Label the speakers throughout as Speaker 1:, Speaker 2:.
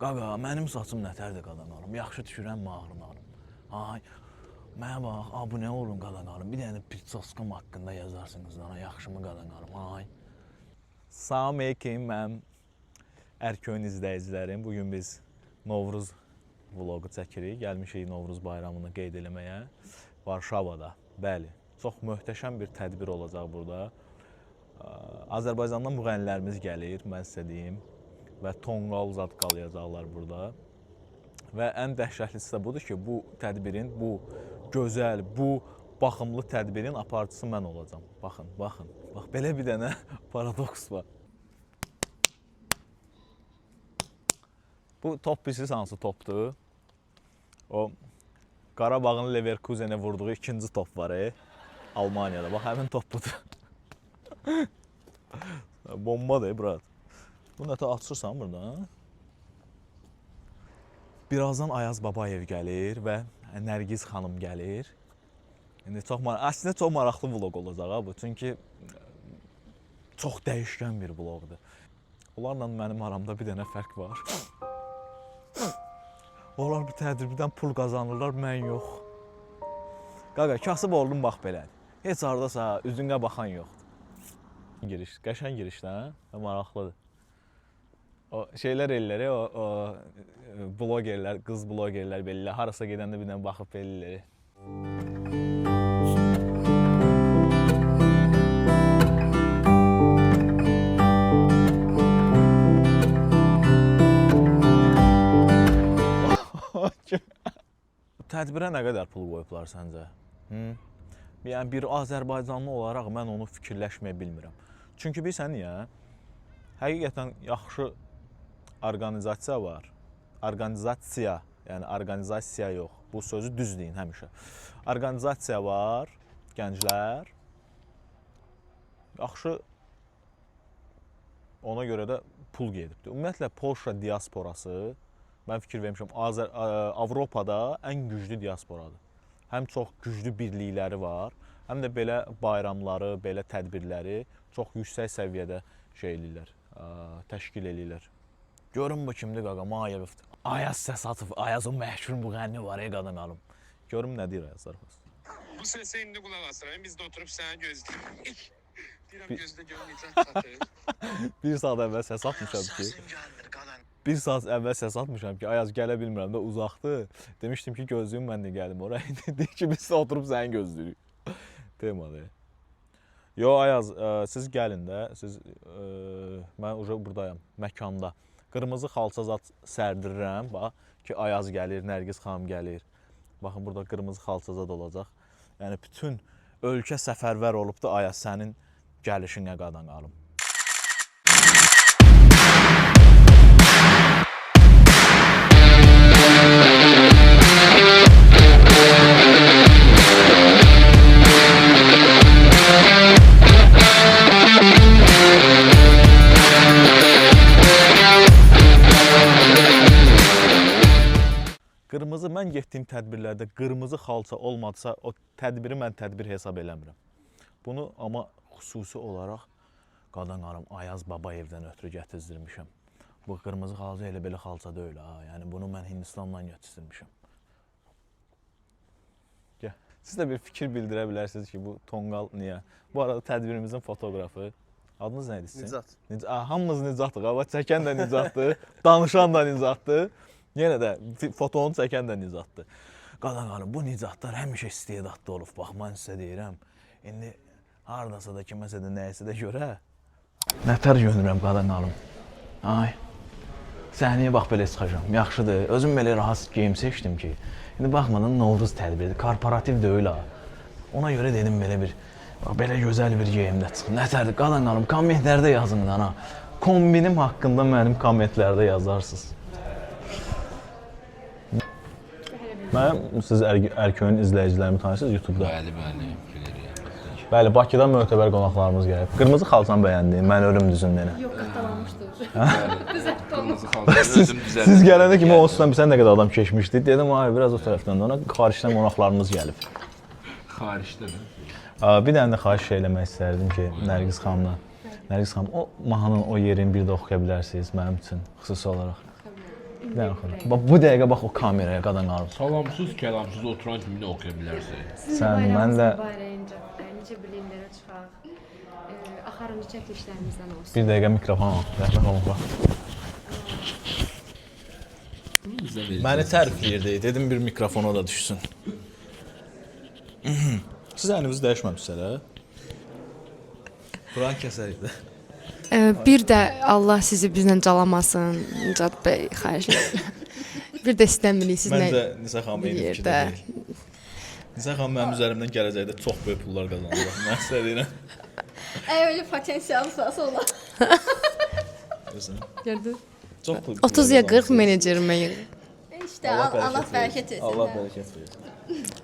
Speaker 1: Qaqa, mənim saçım nətərdir qadanalım, yaxşı düşürəm ağrınalım. Ay, mənə bax, abunə olun qadanalım, bir dənə Pritsoskam haqqında yazarsınız dana, yaxşımı qadanalım, ay. Salam aleyküm, mən Ərköyün izləyicilərim. Bugün biz Novruz vlogu çəkirik, gəlmişik Novruz bayramını qeyd eləməyə Varşavada. Bəli, çox möhtəşəm bir tədbir olacaq burada. Azərbaycandan müğənnilərimiz gəlir, mən sizə deyim. Və tonqal zad qalayacaqlar burada. Və ən dəhşətlisi də budur ki, bu tədbirin, bu gözəl, bu baxımlı tədbirin aparıcısı mən olacağam. Baxın, baxın. Bax, belə bir dənə paradoks var. Bu top bilirsiniz hansı topdur? O, Qarabağın Leverkusenə vurduğu ikinci top var, Almaniyada. Bax, həmin top budur. Bombadır, brat. Bu nətə açırsan burada. Birazdan Ayaz Babayev gəlir və Nərgiz xanım gəlir. Əslində çox maraqlı vlog olacaq bu. Çünki çox dəyişkən bir vloqdur. Onlarla mənim aramda bir dənə fərq var. Onlar bir tədbirdən pul qazanırlar, mən yox. Qaqa, kasıb oldum bax belə. Heç haradasa üzünə baxan yoxdur. Giriş, qəşəng girişdən, maraqlıdır. O şeylər elləri, o blogerlər, qız blogerlər belirlər, harasa gedəndə bir dənə baxıb belirlər. Tədbirə nə qədər pul qoyublar səncə? Yəni bir Azərbaycanlı olaraq mən onu fikirləşməyə bilmirəm. Çünki bilirsən niyə? Həqiqətən yaxşı orqanizasiya var. Orqanizasiya, yəni orqanizasiya yox. Bu sözü düz deyin həmişə. Orqanizasiya var, gənclər. Yaxşı, ona görə də pul gedibdir. Ümumiyyətlə, Polşa diasporası, mən fikir vermişəm, Avropada ən güclü diasporadır. Həm çox güclü birlikləri var, həm də belə bayramları, belə tədbirləri çox yüksək səviyyədə təşkil edirlər. Görün bu kimdir qaqa, Mayevovdur. Ayaz Səsatov, Ayazın məşhur müğənni var, qadan alım. Görün nə deyir Ayazlar?
Speaker 2: Bu səsə indi qulaq asırayım, biz də oturub sənə gözləyirik. Deyirəm gözlə görün necə çatır.
Speaker 1: Bir saat əvvəl səs atmışam ki, Ayaz gələ bilmirəm də uzaqdır. Demişdim ki, gözlüyüm mən də gəlim oraya. Deyir ki, biz də oturub səni gözləyirik. Temadır. Yo Ayaz, siz gəlin də, mən buradayım, məkanda. Qırmızı xalça zat sərdirirəm, bax ki, Ayaz gəlir, Nərgiz xanım gəlir. Baxın, burada qırmızı xalça zat olacaq. Yəni, bütün ölkə səfərvər olubdur Ayaz, sənin gəlişinə qadan qalım. Qırmızı, mən getdiyim tədbirlərdə qırmızı xalça olmadısa, o tədbiri mən tədbir hesab eləmirəm. Bunu amma xüsusi olaraq qadan qalım Ayaz Babayevdən ötürü gətirdirmişəm. Bu qırmızı xalça elə belə xalça deyil ha. Yəni bunu mən Hindistandan gətirdirmişəm. Gəl. Siz də bir fikir bildirə bilərsiniz ki, bu tonqal niyə? Bu arada tədbirimizin fotoqrafı. Adınız nə idi sizin? Nicat. Hamımız Nicatdıq. Hava çəkən də Nicatdır, danışan da Nicatdır. Yenə də fotonu çəkən də Nicatdır. Qadan qalım, bu Nicatlar həmişə istedadlı olub. Bax, mən sizə deyirəm, indi haradasa da kiməsə də nəyəsə də görə nətər görünürəm qadan qalım. Ay, səhnəyə bax belə çıxacam, yaxşıdır. Özüm belə rahat geyim seçdim ki, indi baxmadan Novruz tədbiridir, korporativ deyil ha. Ona görə dedim belə gözəl bir geyimdə çıxım. Nətərdir, qadan qalım, kommentlərdə yazın ana. Kombinim haqqında mənim kommentlərdə yazarsınız. Siz Ərköyün izləyicilərimi tanıyırsınız YouTube-da?
Speaker 2: Bəli, bilirik.
Speaker 1: Bəli, Bakıdan mötəbər qonaqlarımız gəlib. Qırmızı xalçanı bəyəndin, mən ölüm düzündənə.
Speaker 3: Yox, qatdalanmışdır. Düzəltdi onu.
Speaker 1: Siz gələndə kimi olsun, sən nə qədər adam keçmişdi. Dedim, biraz o tərəfdən də ona xaricdən qonaqlarımız gəlib.
Speaker 2: Xaricdə mi?
Speaker 1: Bir dənə də xahiş eləmək istərdim ki, Nərgiz xanımdan. Nərgiz xanım, o mahnının o yerini bir də oxuya bilərsiniz mənim üçün, xüsusi olaraq. Bir dənə oxuyaq. Bax bu dəqiqə bax o kameraya qadan qalır.
Speaker 4: Salamsız, kəlamsız oturan kimi də oxuya bilərsən.
Speaker 1: Sən, mən də
Speaker 3: necə bilimlərə çıxaq. Axırıncı çəkilişlərimizdən olsun.
Speaker 1: bir dəqiqə mikrofon al. Mikrofon bax. Məni tərifləyirdi. Dedim bir mikrofona da düşsün. Siz əlinizi dəyişməmisiniz hələ? Buranı kəsərik də.
Speaker 3: Bir də Allah sizi bizlə calamasın, Nicat bəy, xahiş edirəm. Bir də istəmirik siz nə
Speaker 1: Məncə Nisə xanım eyni fikirdə deyil. Nisə xanım mənim üzərimdən gələcəkdə çox böyük pullar qazanacaq. Mən sizə deyirəm.
Speaker 5: Öyle potansiyel olsa olar.
Speaker 3: gördün?
Speaker 1: Çox pul.
Speaker 3: 30-ya 40 menecerməyik.
Speaker 5: İşte Allah bərəkət etsin.
Speaker 1: Allah bərəkət versin.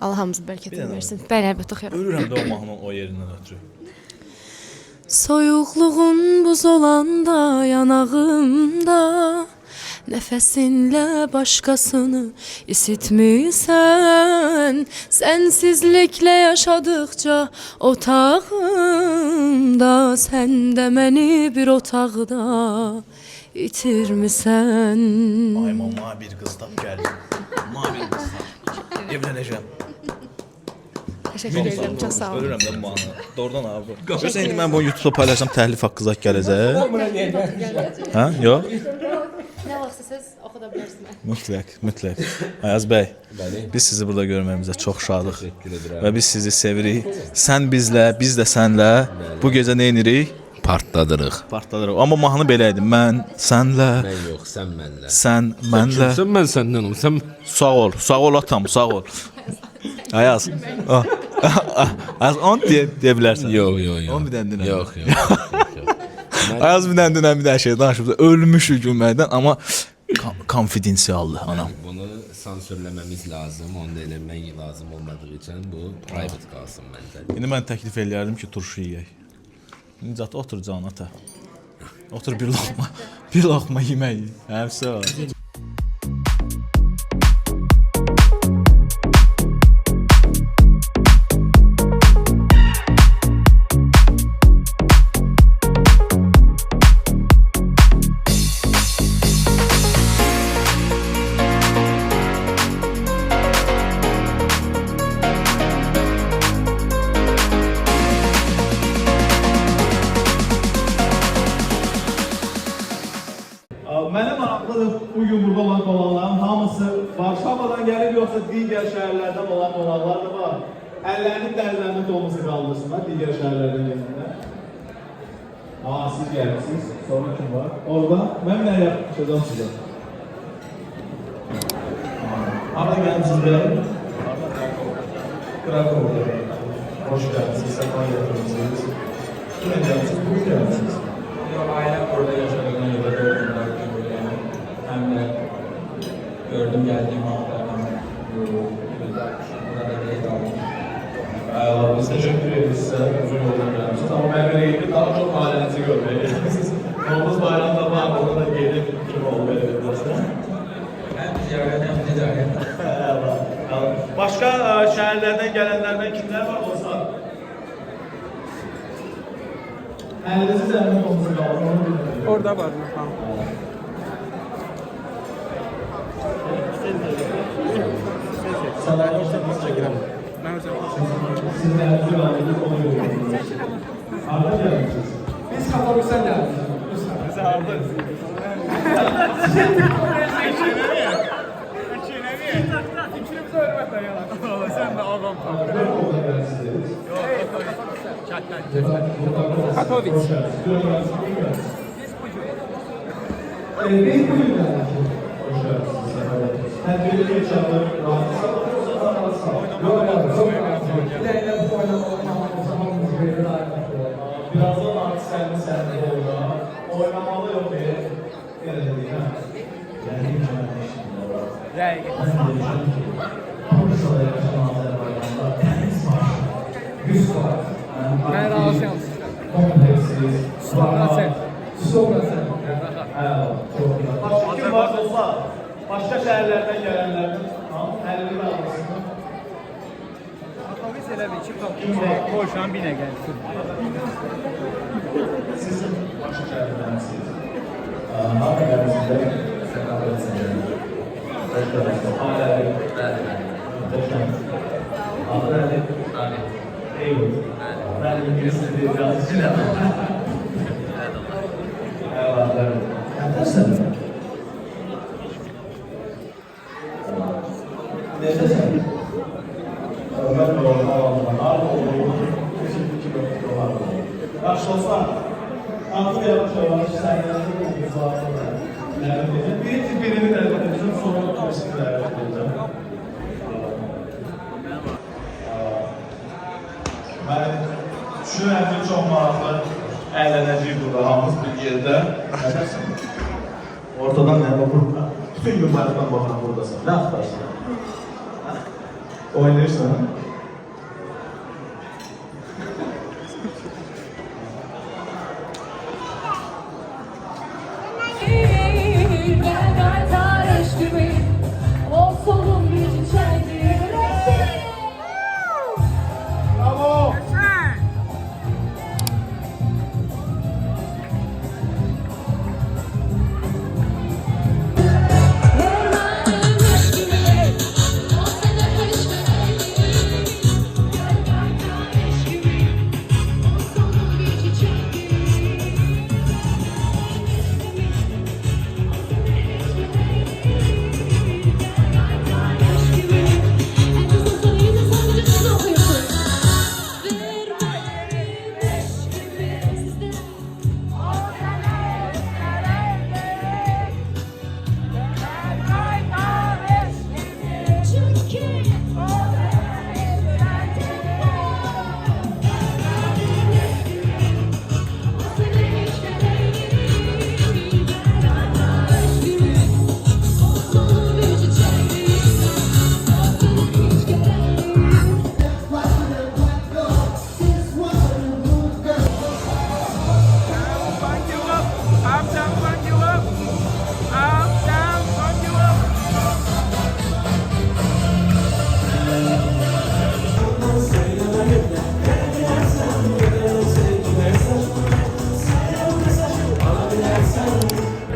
Speaker 3: Allah hamımızı bərəkət
Speaker 1: Bir dənə
Speaker 3: versin. Bəli, əlbəttə oxuyuram.
Speaker 1: Ölürəm də o mahnının o yerindən ötürü.
Speaker 3: Soyuqluğun buz olanda yanağımda, nəfəsinlə başqasını isitmirsən, sənsizliklə yaşadıqca otağımda, sən də məni bir otaqda itirmisən.
Speaker 1: Ay mama bir qız tap gəldi. Mama bir qız tap. Evlənəcəm.
Speaker 3: Təşəkkür edirəm, çox sağ olun.
Speaker 1: Ölürəm də bu mahnı. Doğrudan abi. Görsən indi mən bunu YouTube-da paylaşsam təhlif haqqı zət gələcək. Hə? Yox?
Speaker 3: Nə vaxtsa siz oxuda bilərsiniz.
Speaker 1: Mütləq. Ayaz bəy, biz sizi burada görməyimizə çox şadıq və biz sizi sevirik. Sən bizlə, biz də sənlə bu gecə nə edirik?
Speaker 4: Partladırıq.
Speaker 1: Partladırıq. Amma mahnı belə idi. Mən sənlə,
Speaker 4: Mən yox, sən mənlə.
Speaker 1: sən mənlə.
Speaker 4: Kimsən, mən səndən olum. Sən
Speaker 1: Sağ ol atam, sağ ol. Ayaz. Ayaz onu deyə bilərsən.
Speaker 4: yox.
Speaker 1: Onu bir dənə dinlə.
Speaker 4: Yox.
Speaker 1: Ayaz bir dənə şey danışıb. Ölmüşük gülməkdən, amma konfidensialdır anam.
Speaker 4: Bunu sansürləməmiz lazım, onu da eləmək lazım olmadığı üçün bu private qalsın məndə.
Speaker 1: İndi mən təklif eləyərdim ki, turşu yeyək. Nicat otur can ata. Otur bir lokma yemək. Həmsə var.
Speaker 6: Mənə maraqlıdır bugün burada olan qonaqların hamısı Varşavadan gəlib yoxsa digər şəhərlərdən olan qonaqlar da var. Əllərini dərlərində dolması qaldırsınlar digər şəhərlərdən gələnlər. Siz gəlmişsiniz. Sonra kim var? Orada mən nə yapacağım sizə? Harada gəlmişsiniz bəy? Krakov'da. Hoş geldiniz. Sefa getirdiniz. Kime gəlmişsiniz? Bugün gəlmişsiniz.
Speaker 7: Ailem burada yaşadığına göre doğduğumdan yani hem de gördüm geldiğim halklardan burada değil aldım.
Speaker 6: Biz teşekkür ederiz size uzun yoldan gelmişsiniz ama ben böyle gidip daha çok halinizi görmeye gelirsiniz. Yolumuz bayramda var, burada da gelip kim olmaya gelirsiniz.
Speaker 7: Hem ziyaret hem ticaret.
Speaker 6: Başka şehirlerden gelenlerden kimler var olsa? Elinizi zəhmət olsun qalın.
Speaker 7: Orada var mı?
Speaker 6: Sana ortamız çəkirəm. Sizin elinizi qalın, onu görüyorsunuz. Harada gəlmişsiniz?
Speaker 7: Biz Katolik'ten geldik.
Speaker 6: Biz harada?
Speaker 7: Katolik.
Speaker 6: Biz bugün geldik. Hoş geldiniz. Tədbirli yaşadık. Rahatsız Birazdan artık sende orada. Oynamalı yok diye. Gene dedik ha. Yani hiç Bursa'da yaşanan Azerbaycan'da tenis var. 100 var.
Speaker 7: Ben razıyım.
Speaker 6: Kompleksiz.
Speaker 7: Sonra sen.
Speaker 6: Çok iyi. Başka kim var olsa, başka şehirlerden gelenler. Elini almasın.
Speaker 7: Katolik elə bir ki, Koşan bir nə gəlsin.
Speaker 6: Sizin başka şehirlerdensiniz. Hangi yerimizde? Selam etsin. Ailəli. Muhteşem. Adı nədir? Eyvallah. Ben İngiliz dili biraz için Eyvallah. Nədən Necəsən? Mən də orada alanım. Arda olduğum için 2 kilometre var. Yaxşı olsa, artıq yavaş yavaş sənələri imzalarına ləbət edəcəm. Birini ləbət edəcəm, sonra turisini ləbət edəcəm. Mən düşünürəm ki, çox maraqlı əylənəcəyik burada, hamımız bir yerdə. Nədəsin? Ortadan nə var burada? Bütün günlərdən baxan buradasın. Nə axtarsın? Oynayırsan. Bravo!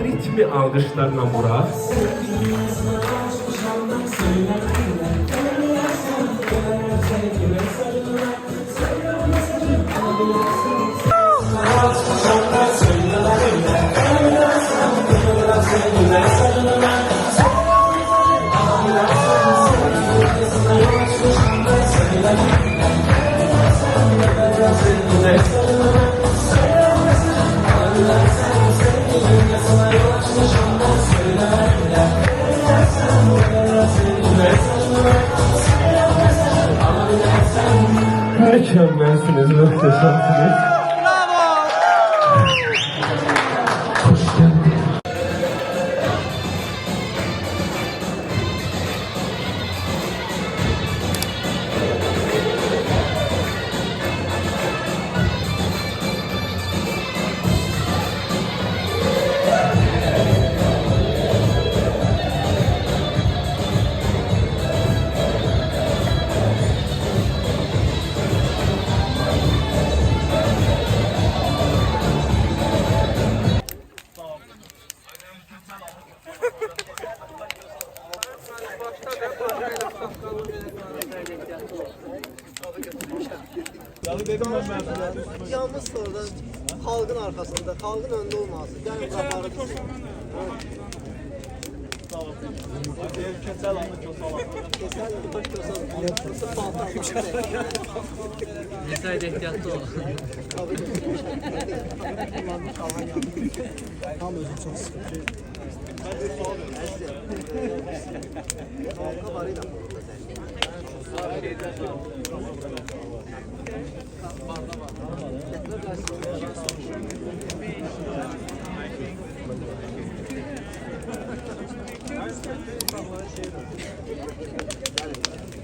Speaker 8: Ritmi alkışlarla Murat. Mükemmelsiniz, muhteşemsiniz. Bravo! Hoş geldin.
Speaker 9: Yalnız orada halkın arkasında, halkın önünde olması. Yani kaparı
Speaker 6: Kesel anı kösalan.
Speaker 9: Kesel anı kösalan. Nasıl paltar?
Speaker 10: Mesai de ehtiyatlı ol.
Speaker 9: Tabii ki. Kullanmış alan yandı. Tam özü çok sıkıntı. Halka varıyla burada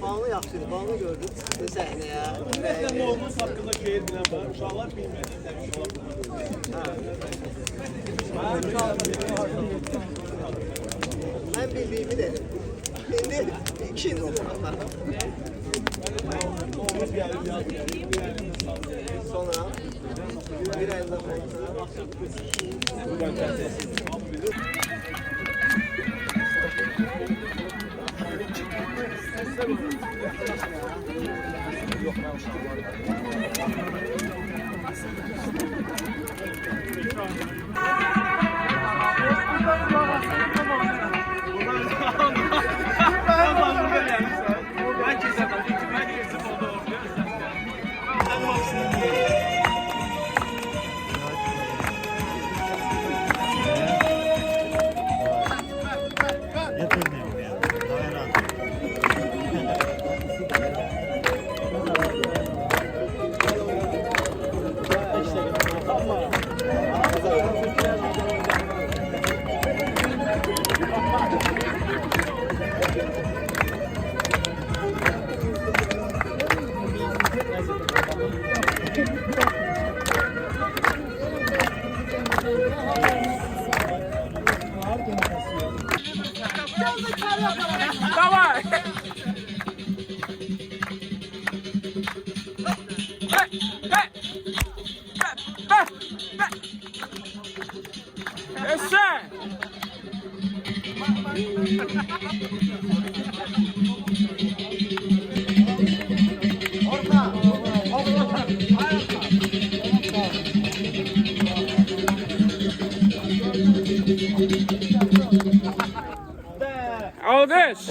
Speaker 9: Bağlı yaxşıdır, bağlı gördük səhnəyə.
Speaker 6: Ümumiyyətlə Novumuz haqqında şeir bilən var, uşaqlar bilmədiysə
Speaker 9: Mən bildiyimi dedim. İndi 2 il oldu. Sonra bir ayda sonra
Speaker 7: Alkış.